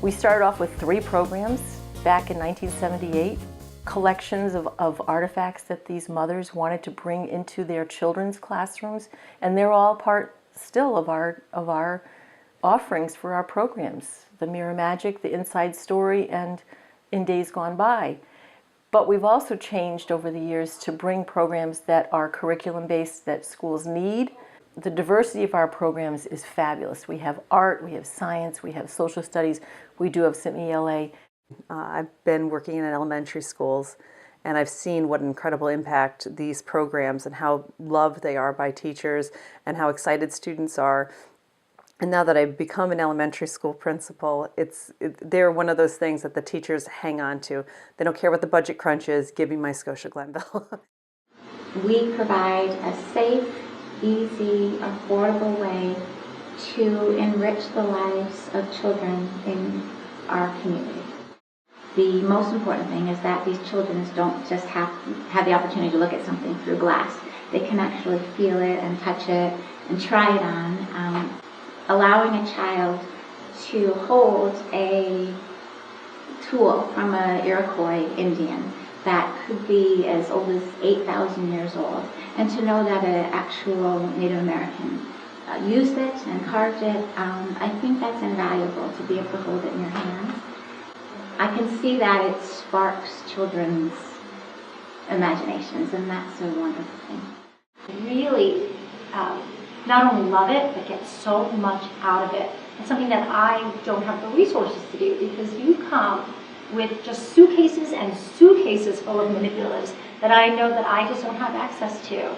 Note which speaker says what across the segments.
Speaker 1: We started off with 3 programs back in 1978, collections of artifacts that these mothers wanted to bring into their children's classrooms, and they're all part still of our offerings for our programs, the Mirror Magic, the Inside Story, and In Days Gone By. But we've also changed over the years to bring programs that are curriculum-based that schools need. The diversity of our programs is fabulous. We have art, we have science, we have social studies, we do have some ELA.
Speaker 2: I've been working in elementary schools, and I've seen what an incredible impact these programs and how loved they are by teachers and how excited students are. And now that I've become an elementary school principal, they're one of those things that the teachers hang on to. They don't care what the budget crunch is. Give me my Scotia Glenville.
Speaker 3: We provide a safe, easy, affordable way to enrich the lives of children in our community. The most important thing is that these children don't just have the opportunity to look at something through glass. They can actually feel it and touch it and try it on. Allowing a child to hold a tool from an Iroquois Indian that could be as old as 8,000 years old, and to know that an actual Native American used it and carved it, I think that's invaluable to be able to hold it in your hands. I can see that it sparks children's imaginations, and that's a wonderful thing.
Speaker 4: Really not only love it, but get so much out of it. It's something that I don't have the resources to do, because you come with just suitcases and suitcases full of manipulatives that I know that I just don't have access to.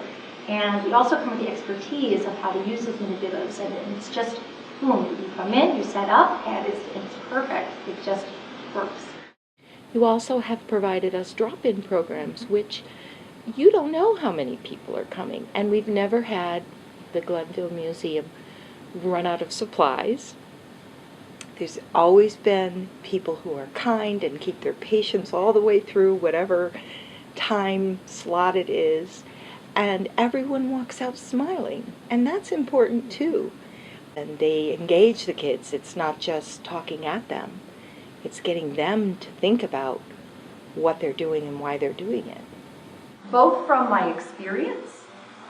Speaker 4: And we also come with the expertise of how to use those manipulatives, and it's just, boom, you come in, you set up, and it's perfect. It just works.
Speaker 5: You also have provided us drop-in programs, which you don't know how many people are coming, and we've never had the Glenville Museum run out of supplies. There's always been people who are kind and keep their patience all the way through whatever time slot it is, and everyone walks out smiling, and that's important too. And they engage the kids. It's not just talking at them, it's getting them to think about what they're doing and why they're doing it.
Speaker 6: Both from my experience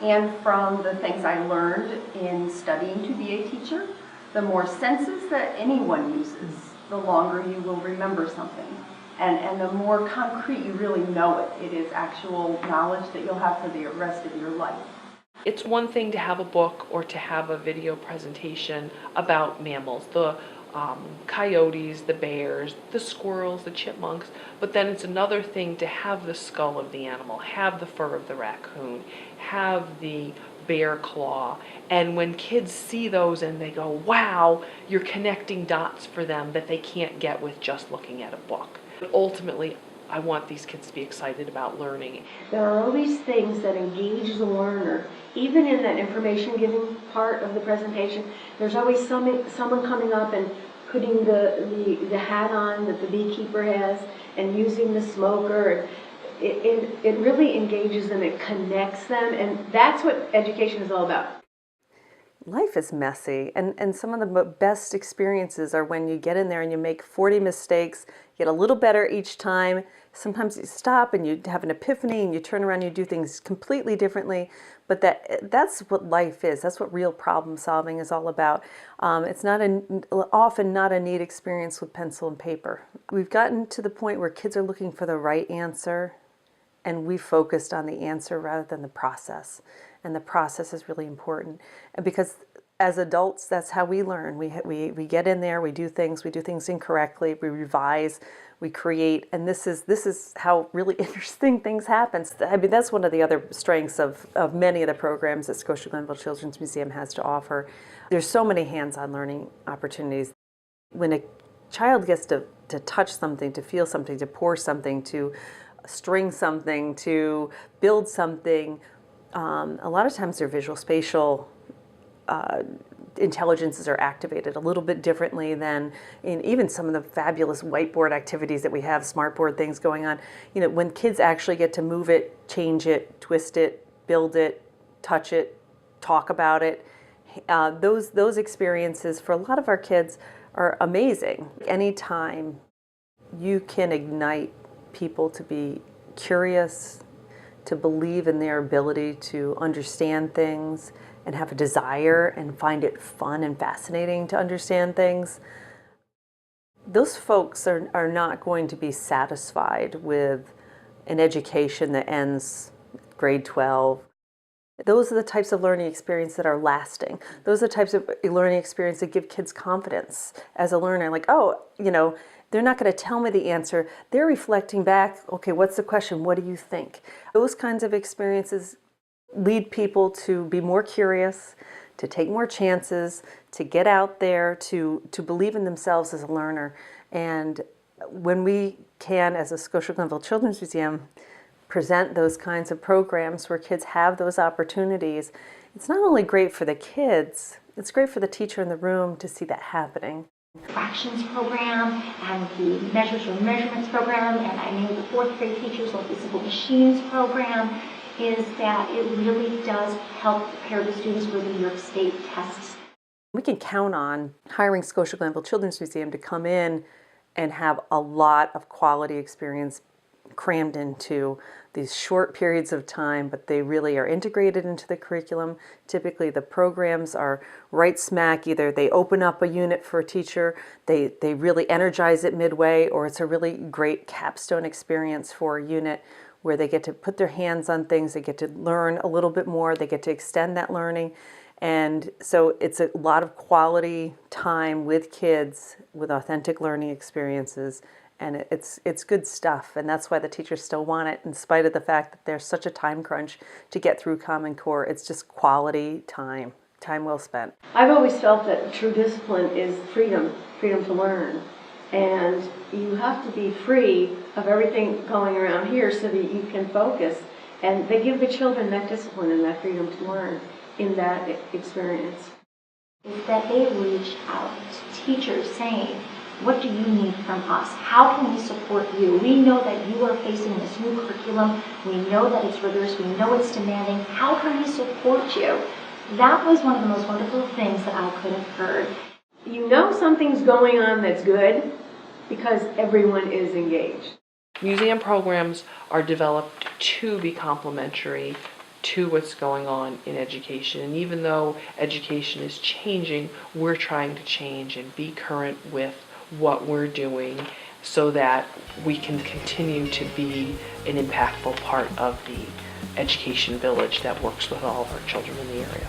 Speaker 6: and from the things I learned in studying to be a teacher, the more senses that anyone uses, the longer you will remember something. And the more concrete you really know it. It is actual knowledge that you'll have for the rest of your life.
Speaker 7: It's one thing to have a book or to have a video presentation about mammals, the coyotes, the bears, the squirrels, the chipmunks, but then it's another thing to have the skull of the animal, have the fur of the raccoon, have the bear claw, and when kids see those and they go, wow, you're connecting dots for them that they can't get with just looking at a book. But ultimately, I want these kids to be excited about learning.
Speaker 8: There are always things that engage the learner. Even in that information giving part of the presentation, there's always someone coming up and putting the hat on that the beekeeper has and using the smoker. It really engages them, it connects them, and that's what education is all about.
Speaker 2: Life is messy, and some of the best experiences are when you get in there and you make 40 mistakes, get a little better each time. Sometimes you stop and you have an epiphany and you turn around and you do things completely differently. But that's what life is. That's what real problem solving is all about. It's often not a neat experience with pencil and paper. We've gotten to the point where kids are looking for the right answer, and we focused on the answer rather than the process. And the process is really important. And because as adults, that's how we learn. We get in there, we do things incorrectly, we revise, we create, and this is how really interesting things happen. I mean, that's one of the other strengths of many of the programs that Scotia Glenville Children's Museum has to offer. There's so many hands-on learning opportunities. When a child gets to touch something, to feel something, to pour something, to string something, to build something, a lot of times their visual spatial intelligences are activated a little bit differently than in even some of the fabulous whiteboard activities that we have, smartboard things going on. You know, when kids actually get to move it, change it, twist it, build it, touch it, talk about it, Those experiences for a lot of our kids are amazing. Anytime you can ignite people to be curious, to believe in their ability to understand things and have a desire and find it fun and fascinating to understand things, those folks are not going to be satisfied with an education that ends grade 12. Those are the types of learning experiences that are lasting. Those are the types of learning experiences that give kids confidence as a learner. Like, oh, they're not going to tell me the answer. They're reflecting back, okay, what's the question? What do you think? Those kinds of experiences lead people to be more curious, to take more chances, to get out there, to believe in themselves as a learner. And when we can, as a Scotia Glenville Children's Museum, present those kinds of programs where kids have those opportunities, it's not only great for the kids, it's great for the teacher in the room to see that happening.
Speaker 4: Fractions program and the measures or measurements program, and I know the fourth grade teachers like the simple machines program, is that it really does help prepare the students for the New York State tests.
Speaker 2: We can count on hiring Scotia Glenville Children's Museum to come in and have a lot of quality experience crammed into these short periods of time, but they really are integrated into the curriculum. Typically the programs are right smack, either they open up a unit for a teacher, they really energize it midway, or it's a really great capstone experience for a unit where they get to put their hands on things, they get to learn a little bit more, they get to extend that learning. And so it's a lot of quality time with kids with authentic learning experiences. And it's good stuff, and that's why the teachers still want it, in spite of the fact that there's such a time crunch to get through Common Core. It's just quality time well spent.
Speaker 8: I've always felt that true discipline is freedom to learn. And you have to be free of everything going around here so that you can focus. And they give the children that discipline and that freedom to learn in that experience.
Speaker 4: Is that they reach out to teachers saying, what do you need from us? How can we support you? We know that you are facing this new curriculum. We know that it's rigorous. We know it's demanding. How can we support you? That was one of the most wonderful things that I could have heard.
Speaker 8: You know something's going on that's good because everyone is engaged.
Speaker 7: Museum programs are developed to be complementary to what's going on in education. And even though education is changing, we're trying to change and be current with what we're doing so that we can continue to be an impactful part of the education village that works with all of our children in the area.